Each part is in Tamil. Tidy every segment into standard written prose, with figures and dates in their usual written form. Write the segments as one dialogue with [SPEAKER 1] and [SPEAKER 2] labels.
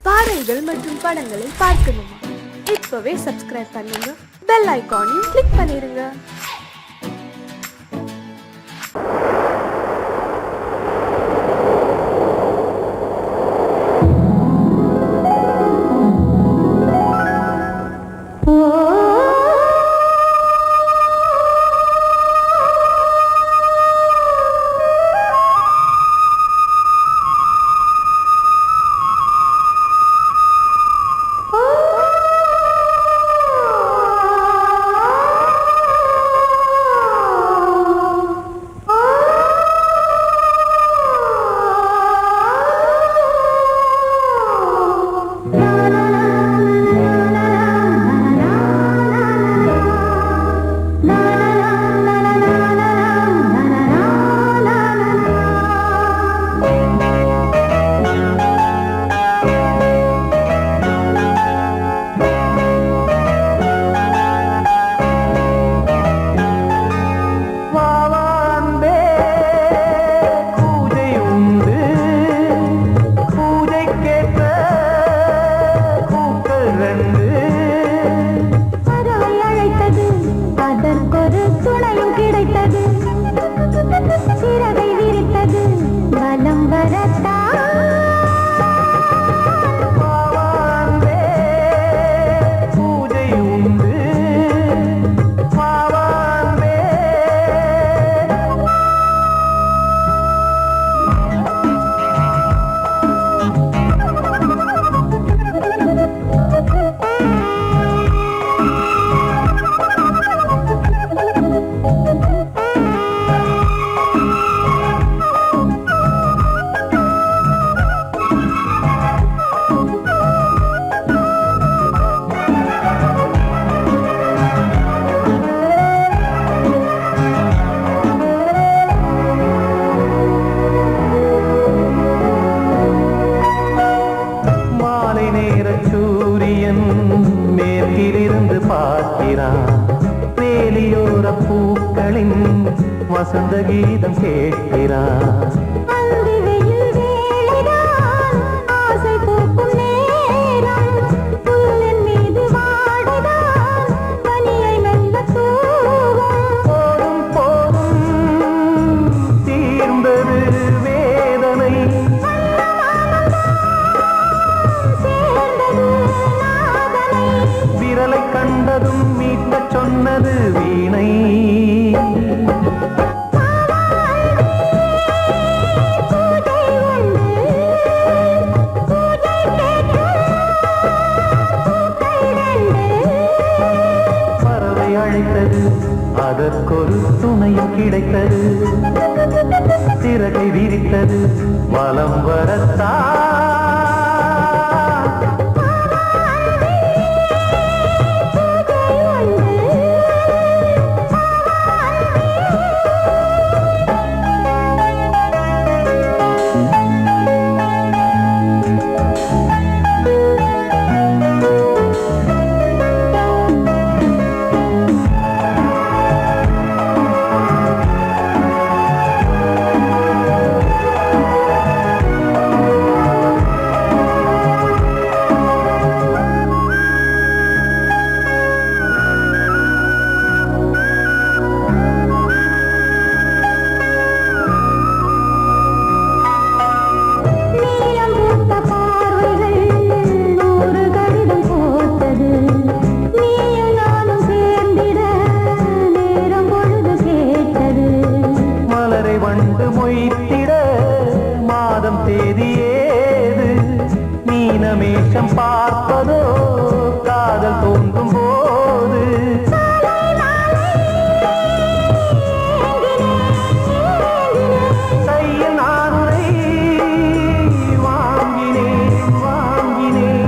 [SPEAKER 1] பாடல்கள் மற்றும் படங்களை பார்க்கணுமா? இப்பவே சப்ஸ்கிரைப் பண்ணுங்க, பெல் ஐகானையும் கிளிக் பண்ணிருங்க.
[SPEAKER 2] பூக்களின் வசந்த கீதம் கேட்கிறார். கண்டதும் மீட்ட சொன்னது வீணை. பறவை அழைத்தது, அதற்கொரு துணையும் கிடைத்தது. சிறகை விரித்தது, வலம் வரத்தா. வண்டு மொய்த்திட மாதம் தேதியேது, மீனமேஷம் பார்ப்பதோ காதல் தோன்றும் போது. கையில் நானுரை வாங்கினேன் வாங்கினேன்.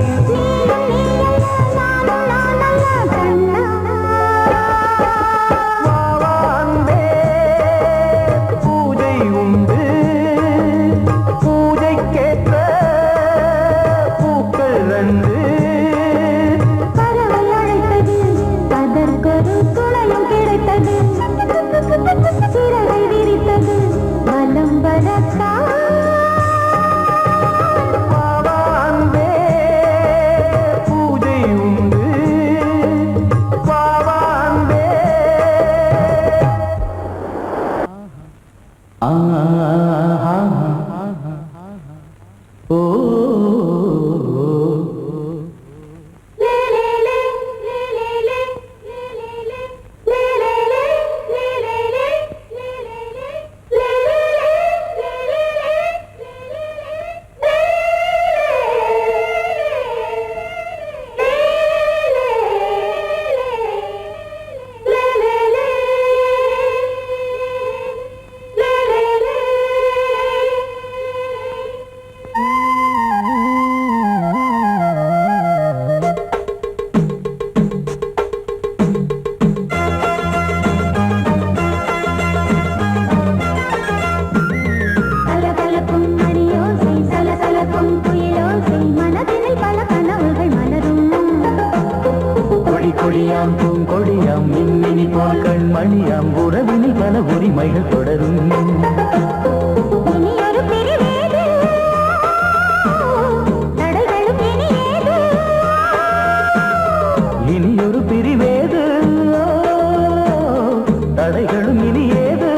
[SPEAKER 2] கொடியாம் பூங்கொடியாம் மின்மினி போல் கண்மணியாம் உறவினில் பல உரிமைகள் தொடரும். இனியொரு பிரிவேது தடைகளும் இனியேது.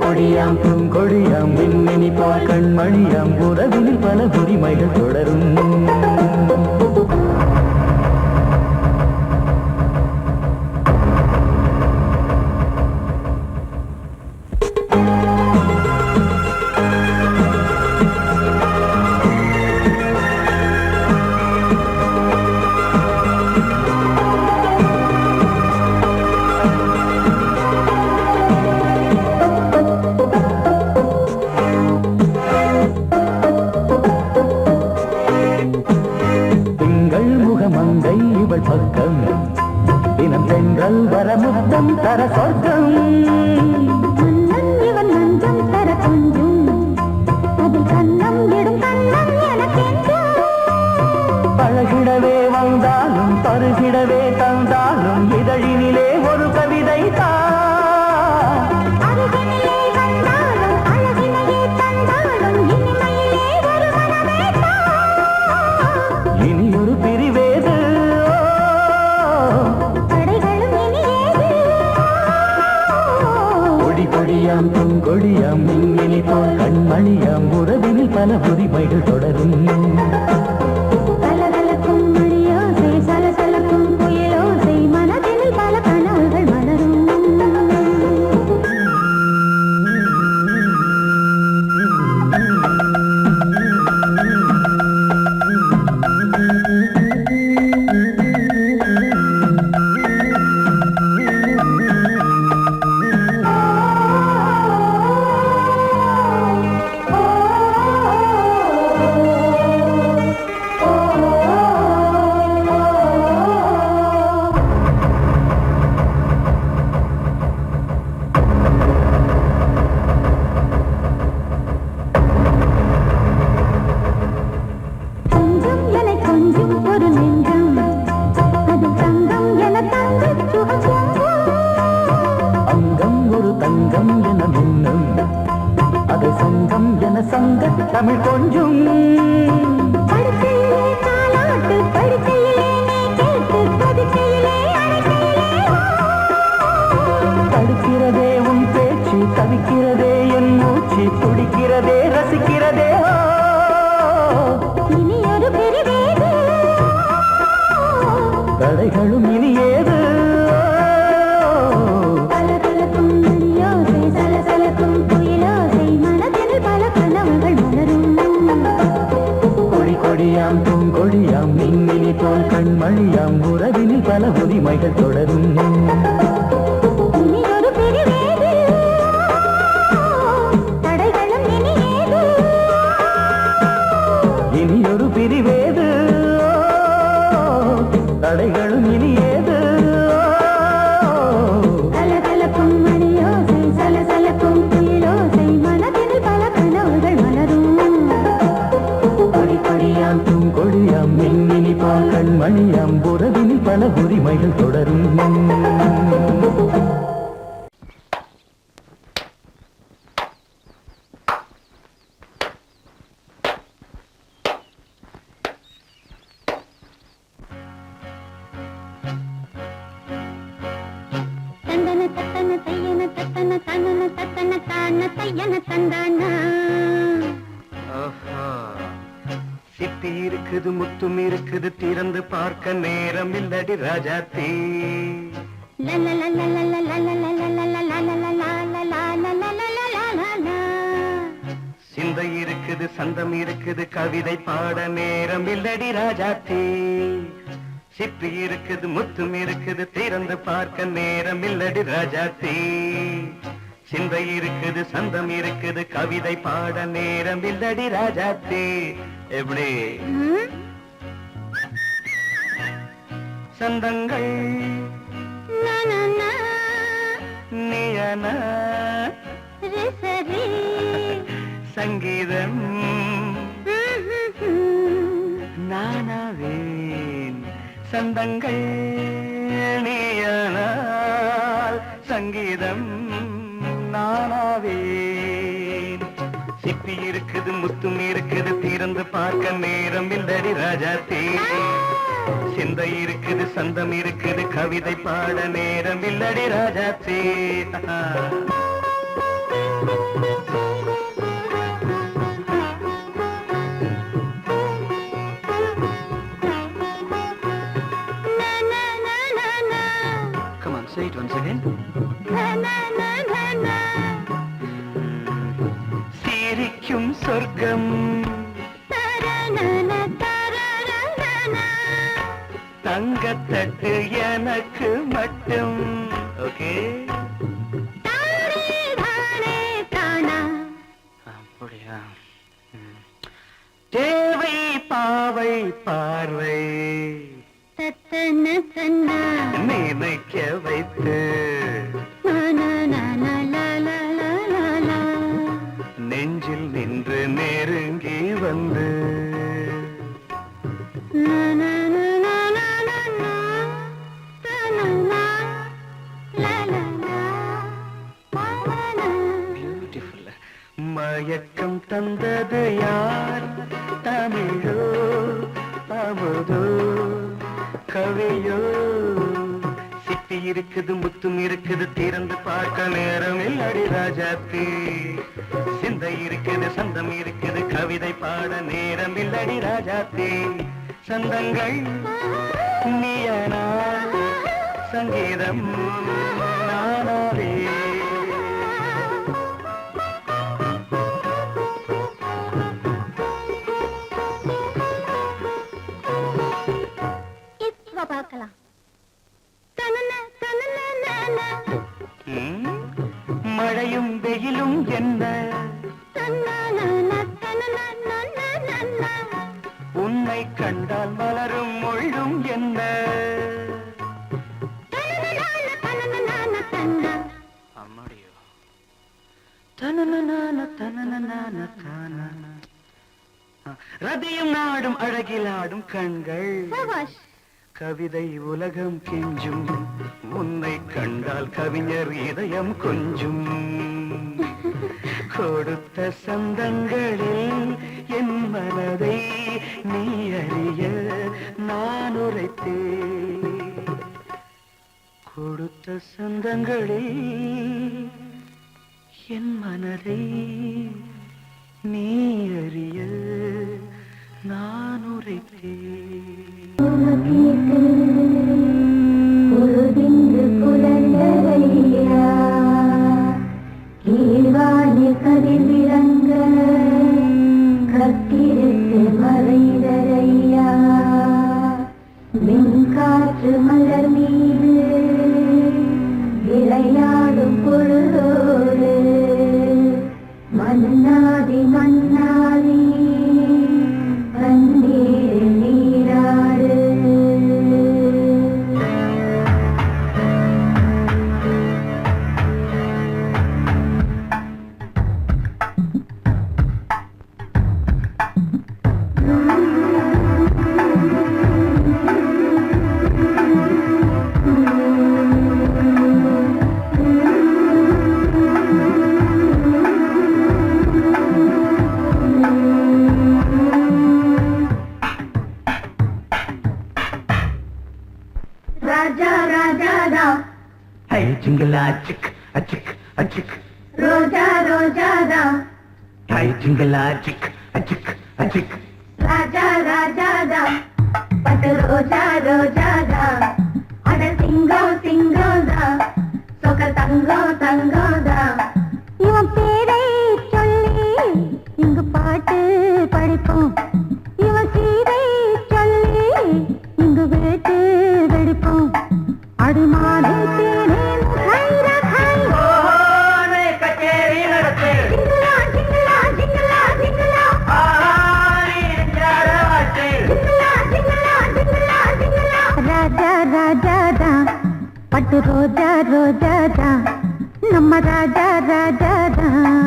[SPEAKER 2] கொடியாம் பூங்கொடியாம் மின்மினி போல் கண்மணியாம் உறவினில் பல உரிமைகள் தொடரும். மங்கை இவள் பக்கம் தினம் தென்றல் வர முத்தம் தர சொர்க்கம். இவன் மஞ்சம் தர கொஞ்சம் அதில் கண்ணம் இடும் கண்ணம் எனக்கென்றும். பழகிடவே வந்தாலும் பருகிடவே தந்தாலும் இதழினிலே ஒரு கவிதை தான். இனியொரு பிரிவேது கொடியாம் பூங்கொடியாம் மின்மினி போல் கண்மணியாம் உறவினில் பல உரிமைகள் தொடரும். கலகலக்கும் மணியோசை சலசலக்கும் புயலோசை மனதில் பல கனவுகள் மலரும். தமிழ் கொஞ்சம் தடுக்கிறதே உன் பேச்சு தவிக்கிறதே என் மூச்சு துடிக்கிறதே ரசிக்கிறதே. இனியொரு பிரிவேது தடைகளும் இனியேது. கொடியாம் பூங்கொடியாம் மின்மினி போல் கண்மணியாம் உறவினில் பல உரிமைகள் தொடரும். இனியொரு பிரிவேது தடைகளும் இனியேது. இனியொரு பிரிவேது தடைகளும் இனியேது. கலகலக்கும் மணியோசை சலசலக்கும் புயலோசை மனதில் பல கனவுகள் மலரும். கொடியாம் பூங்கொடியாம் மின்மினி போல் கண்மணியாம் உறவினில் பல உரிமைகள் தொடரும். தந்தன தத்தன தையன தத்தன தனன தத்தன தான தையன தந்தானா. சித்தி இருக்குது முத்தும் இருக்குது திறந்து பார்க்க நேரம் இல்லடி ராஜாத்தி. சிந்தை இருக்குது சந்தம் இருக்குது கவிதை பாட நேரம் இல்லடி ராஜாத்தி. சிப்பி இருக்குது முத்தும் இருக்குது திறந்து பார்க்க நேரம் இல்லடி ராஜாத்தி. சிந்தை இருக்குது சந்தம் இருக்குது கவிதை பாட நேரம் இல்லடி ராஜாத்தி. எப்படி சந்தங்கள் நீயன சரி சங்கீதம் நானாவேன் சந்தங்கள் நீயானால் சங்கீதம் நானாவேன் சிப்பி இருக்குது முத்தும் இருக்குது திறந்து பார்க்க நேரம் இல்லடி ராஜாத்தே சிந்தை இருக்குது சந்தம் இருக்குது கவிதை பாட நேரம் இல்லடி ராஜாத்தே Say it once again. சிரிக்கும் சொர்க்கம் தங்கத்தட்டு எனக்கு மட்டும். ஓகே அப்படியா? தேவை பாவை பார்வை நினைக்க வைத்து நெஞ்சில் நின்று நெருங்கி வந்து பியூட்டிஃபுல். மயக்கம் தந்தது யார்? தமிழோ அமுதோ கவியோ? சிப்பி இருக்குது முத்தும் இருக்குது திறந்து பார்க்க நேரம் இல்லடி ராஜாத்தி சிந்தை இருக்குது சந்தம் இருக்குது கவிதை பாட நேரம் இல்லடி ராஜாத்தி சந்தங்கள் நீயனா சங்கீதம் நானாவே.
[SPEAKER 3] பார்க்கலாம்.
[SPEAKER 2] மழையும் வெயிலும் என்ன உன்னை கண்டால் மலரும் மொழியும் என்ன அம்மாடியோ ரதியும் நாடும் அழகிலாடும் கண்கள் கவிதை உலகம் கெஞ்சும் உன்னை கண்டால் கவிஞர் இதயம் கொஞ்சும் கொடுத்த சந்தங்களில் என் மனதை நீ அறிய நான் உரைத்தேன் கொடுத்த சந்தங்களில் என் மனதை நீ அறிய நான் உரைத்தேன்.
[SPEAKER 3] கதிர்விளங்க கத்திருக்கு மறைதரையா மின்காற்று மலர் மீது விளையாடும் பொழுதோடு மன்னாதி மன்னாதி கண்ணீர் நீராடு.
[SPEAKER 2] Jingle a chick, a chick, a chick.
[SPEAKER 3] Roja, roja da.
[SPEAKER 2] Hey, jingle a chick, a chick, a chick.
[SPEAKER 3] Raja, raja da. But roja, roja da. Ada singo, singo da. Soka tango, tango da. இவன் பேரை சொல்லி இங்கு பாட்டு படிப்போம். இவன் சீரை சொல்லி இங்கு வேட்டு வெடிப்போம். அடிமானை தேனே பட்டு ரோஜா ரோஜா தான் நம்ம ராஜா ராஜா தான்.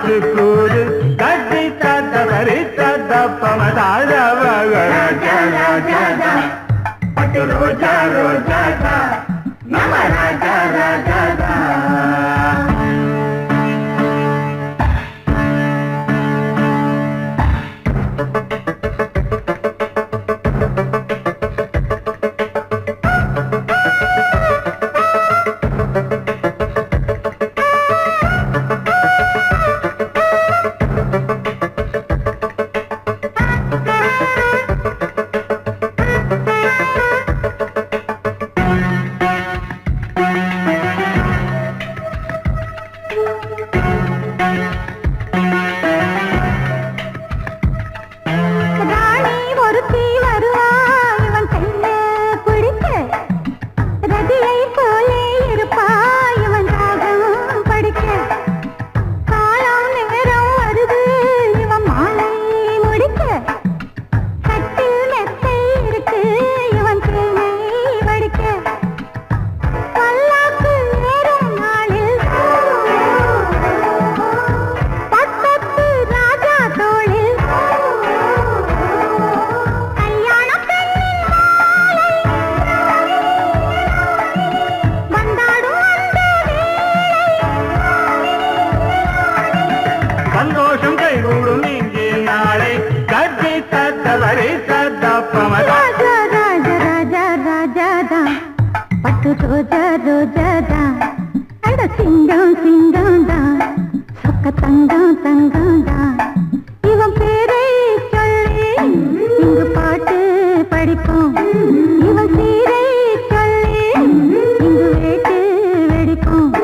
[SPEAKER 2] பாட்டு கூறு கட்டி தத்த வரி தத்த பமதாஜா ராஜா ராஜா பட்டு ரோஜா ரோஜா நம ராஜா ராஜா
[SPEAKER 3] ரோஜா ரோஜாதா அட சிங்கம் சிங்கம்தா சொக்க தங்கம் தங்கம்தா இவன் பேரை சொல்லி இங்கு பாட்டு படிப்போம் இவன் சீரை சொல்லி இங்கு வேட்டு வெடிப்போம்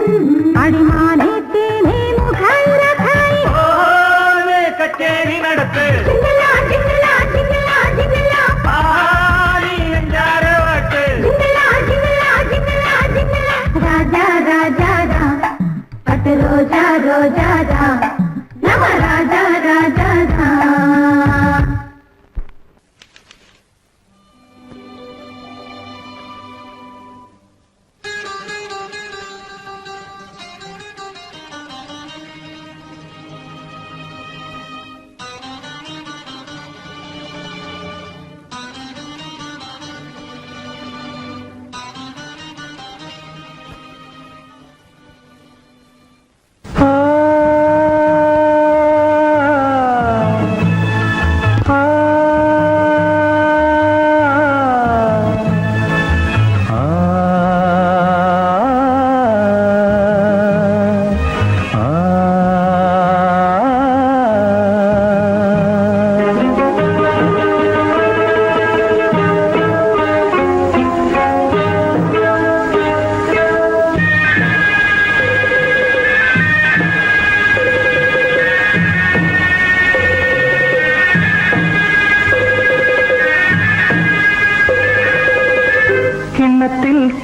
[SPEAKER 3] அடிமானே தேனே முகரகாய்
[SPEAKER 2] கச்சேரி நடத்து
[SPEAKER 3] ரோஜா ரோஜாதா நம ராஜா ராஜாதா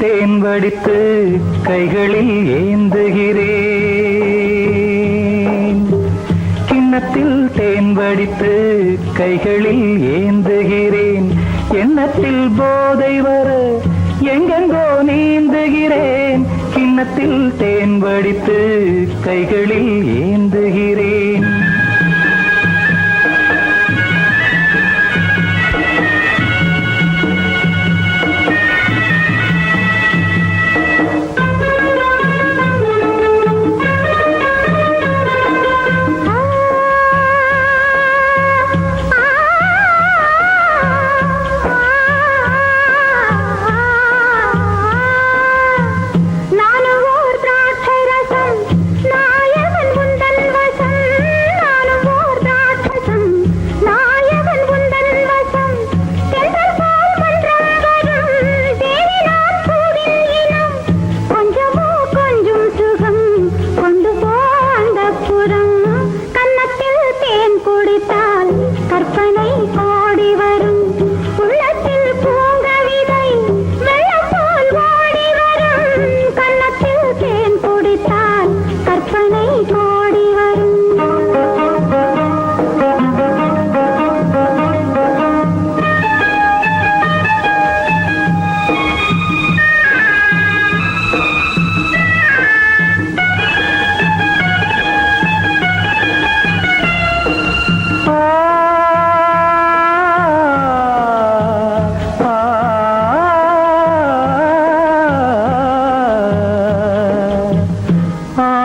[SPEAKER 2] தேன் வடித்து கைகளில் ஏந்துகிறேன் கிண்ணத்தில் தேன் வடித்து கைகளில் ஏந்துகிறேன் எண்ணத்தில் போதை வர எங்கெங்கோ நீந்துகிறேன் கிண்ணத்தில் தேன் வடித்து கைகளில் ஏந்துகிறேன்
[SPEAKER 3] நானும் ஓர் திராட்சை ரசம் நாயகன் முந்தன்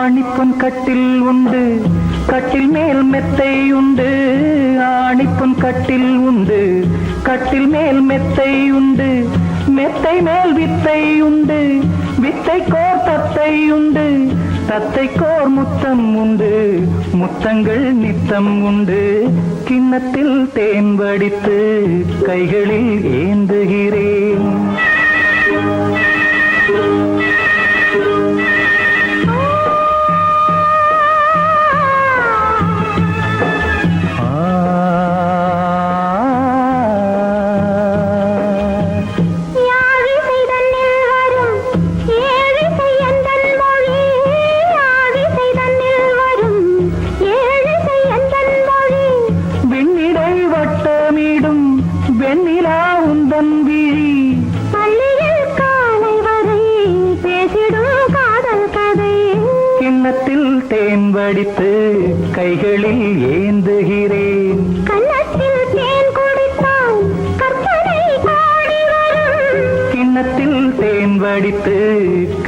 [SPEAKER 2] ஆணிப்பொன் கட்டில் உண்டு, கட்டில் மேல் மெத்தை உண்டு. ஆணிப்பொன் கட்டில் உண்டு, கட்டில் மேல் மெத்தை உண்டு. மெத்தை மேல் வித்தை உண்டு, வித்தை கோர் தத்தை உண்டு. தத்தை கோர் முத்தம் உண்டு, முத்தங்கள் நித்தம் உண்டு. கிண்ணத்தில் தேன் வடித்து கைகளில் ஏந்துகிறேன். வடித்து கைகளில் ஏந்துகிறேன்.
[SPEAKER 3] கன்னத்தில் தேன் குடித்தால் கற்பனை ஓடி வரும்.
[SPEAKER 2] கிண்ணத்தில் தேன் வடித்து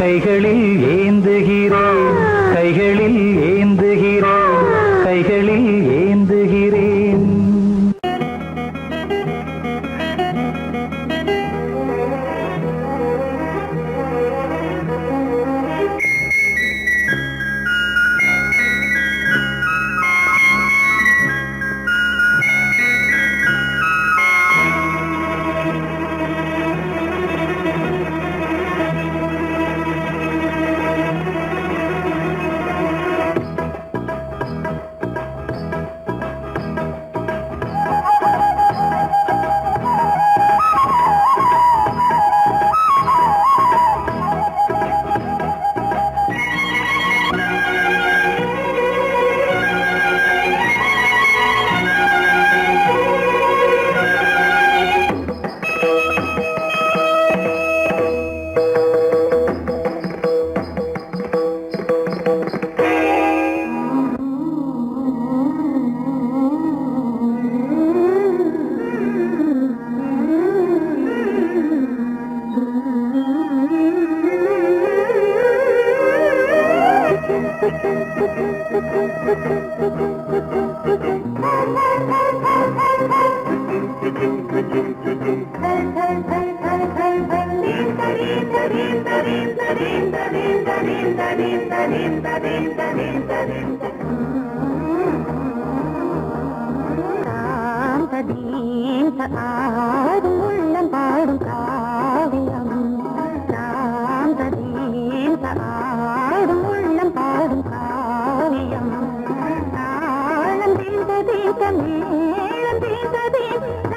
[SPEAKER 2] கைகளில் ஏந்துகிறேன். கைகளில் ஏந்துகிறேன். கைகளில் ஏந்துகிறேன்.
[SPEAKER 3] ஆடும் உள்ளம் பாடும் காவியம். ஆடும் உள்ளம் பாடும் காவியம். தாளம் தீர்ந்த தீர்த்த மேளம் தீர்ந்த தீர்த்த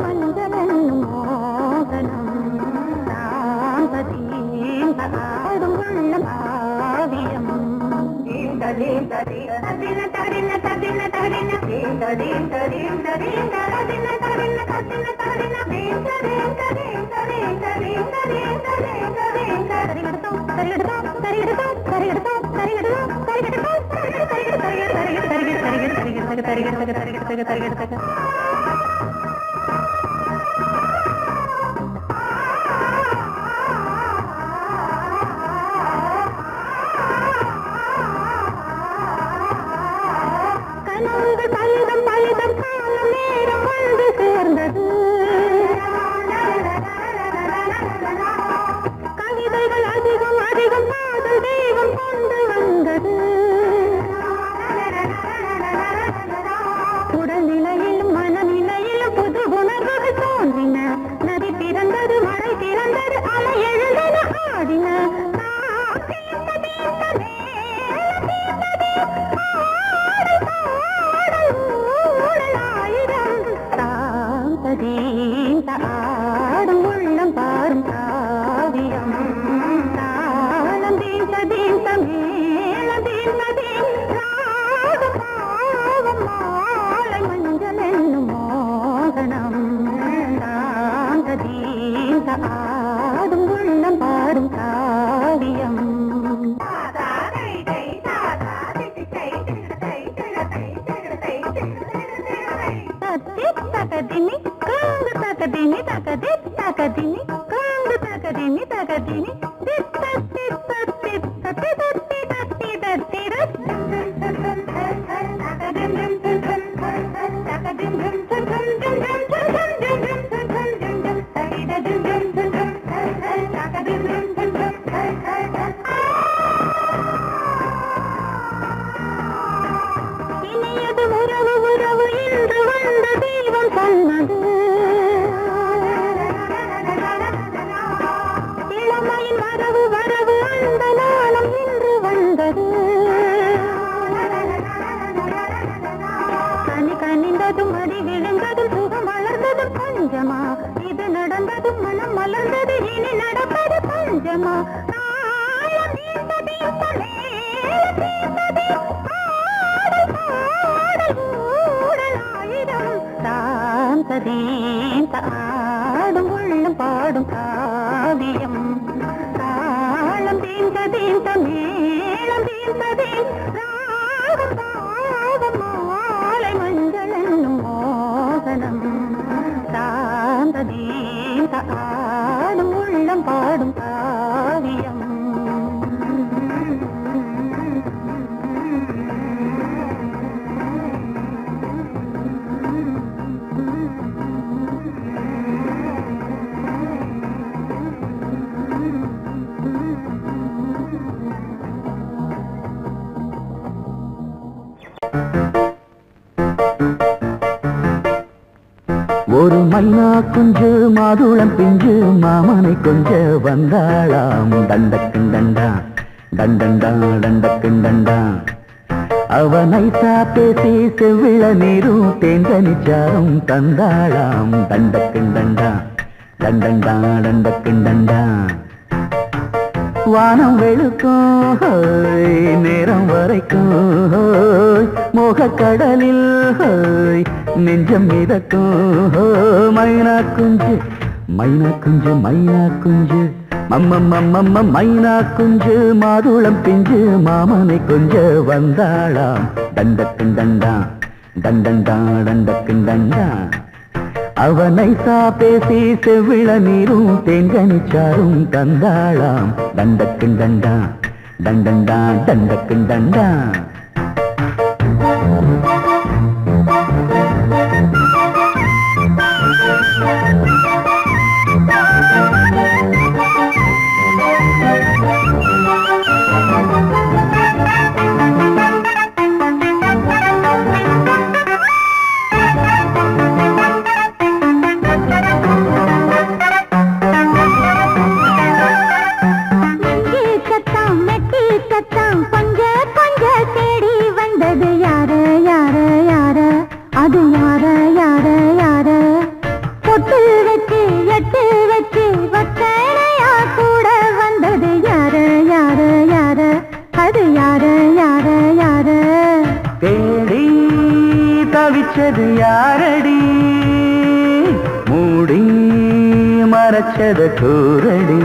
[SPEAKER 3] மனிதனும் மோகனம். ஆடும் உள்ளம் காவியம். பலிதம் பலிதம் காலம் நேரம் வந்து சேர்ந்தது. கவிதைகள் அதிகம் அதிகம் காதல் தெய்வம் கொண்டு வந்தது. உடல்நிலையிலும் மனநிலையிலும் புது உணர்வுகள் தோன்றின. நதி திறந்தது, மழை திறந்தது, அலை எழுந்தன, ஆடின. ஆடும் உள்ளம் பாடும் காவியம். தாளம் தீர்த்த தீர்த்த மேளம் தீர்த்த சாந்ததீந்த ஆடும் உள்ளம் பாடும் காவியம் தாளம் தீந்த தீந்த மேளம் தீந்ததீன் ராகம் பாவம் மாலை மஞ்சள் என்னும் மோகனம் சாந்ததீந்த ஆடும் உள்ளம் பாடும் காவியம்
[SPEAKER 4] ஒரு மைனா குஞ்சு மாதுளம் பிஞ்சு மாமனை கொஞ்ச வந்தாளாம் தண்டக்குண்டண்டா தண்டண்டா தண்டக்குண்டண்டா அவனை பேசி செவ்விள நீரும் தேங்கனிச்சாரும் தந்தாளாம் தண்டக்குண்டண்டா தண்டண்டா தண்டக்குண்டண்டா வானம் வெளுக்கும் நேரம் வரைக்கும் மோகக்கடலில் நெஞ்சம் மிதக்கும் மைனா குஞ்சு மைனா குஞ்சு மைனா குஞ்சு மம்மம்மம்மம்ம மைனா குஞ்சு மாதுளம் பிஞ்சு மாமனை கொஞ்ச வந்தாளாம் தண்டக்குண்டண்டா தண்டண்டா தண்டக்குண்டண்டா அவனை பேசி செவ்விள நீரும் தேங்கனிச்சாரும் தந்தாளாம் தண்டக்குண்டண்டா தண்டண்டா தண்டக்குண்டண்டா தேடி தவிச்சது யாரடி மூடி மறைச்சது கூரடி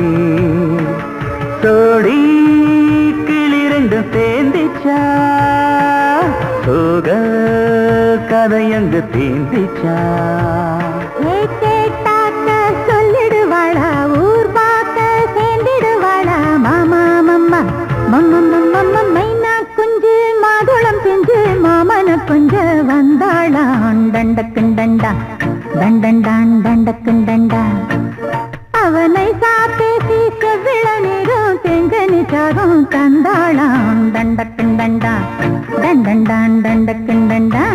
[SPEAKER 4] சோடி கிளிரண்டு சேர்ந்திச்சா சோக கதையங்கு தீந்திச்சா
[SPEAKER 3] சொல்லிடுவாளா ஊர் பார்க்க சேர்ந்திடுவாளா மாமா மம்மா மம்மம்மம்மம்ம மைனா குஞ்சு மாதுளம் பிஞ்சு மாமன கொஞ்ச வந்தாளான் தண்டக்குண்டண்டா தண்டண்டான் தண்டக்குண்டண்டா அவனை பேசி செவ்விள நீரும் தெங்கனிச்சாரும் தந்தாளான் தண்டக்குண்டண்டா தண்டண்டான் தண்டக்குண்டண்டா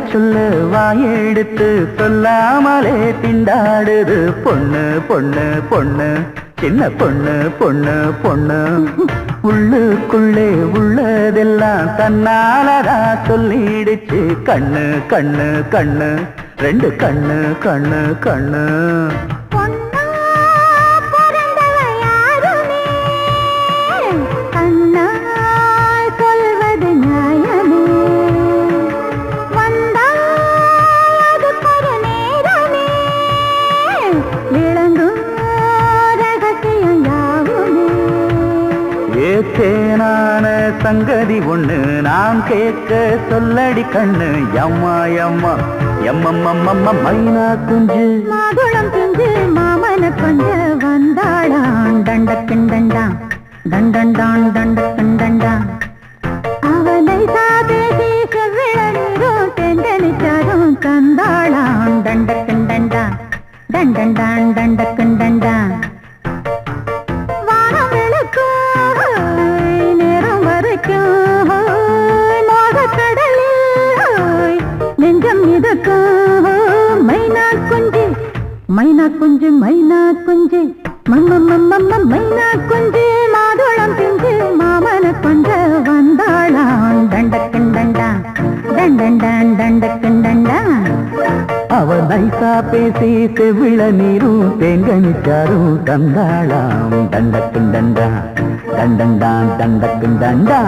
[SPEAKER 4] சொல்ல வாயெடுத்து சொல்லாமலே திண்டாடுது பொண்ணு பொண்ணு பொண்ணு சின்ன பொண்ணு பொண்ணு பொண்ணு உள்ளுக்குள்ளே உள்ளதெல்லாம் தன்னாலதா சொல்லிடுச்சு கண்ணு கண்ணு கண்ணு ரெண்டு கண்ணு கண்ணு கண்ணு தேனான சங்கதி ஒண்ணு நான் கேட்க சொல்லடி கண்ணு எம்மா எம்மா எம்மம்மம்மம்ம மைனா குஞ்சு
[SPEAKER 3] மாதுளம் பிஞ்சு மாமன கொஞ்ச வந்தாளான் தண்டக்குண்டண்டா தண்டண்டான் தண்டக்குண்டண்டா அவனை பேசி செவ்விள நீரும் தெண்டனிச்சாரும் தந்தாளான் தண்டக்குண்டண்டா தண்டண்டான் தண்டக்குண்டண்டா வானம் வெளுக்கும் நேரம் வரைக்கும் மோகக்கடலில் நெஞ்சம் மிதக்கும்
[SPEAKER 4] பேசி செவிள நீரும் தேங்கனிச்சாரும் தந்தாளாம் தண்டக்கும் தண்டா தண்டண்டான் தண்டக்கும் தண்டா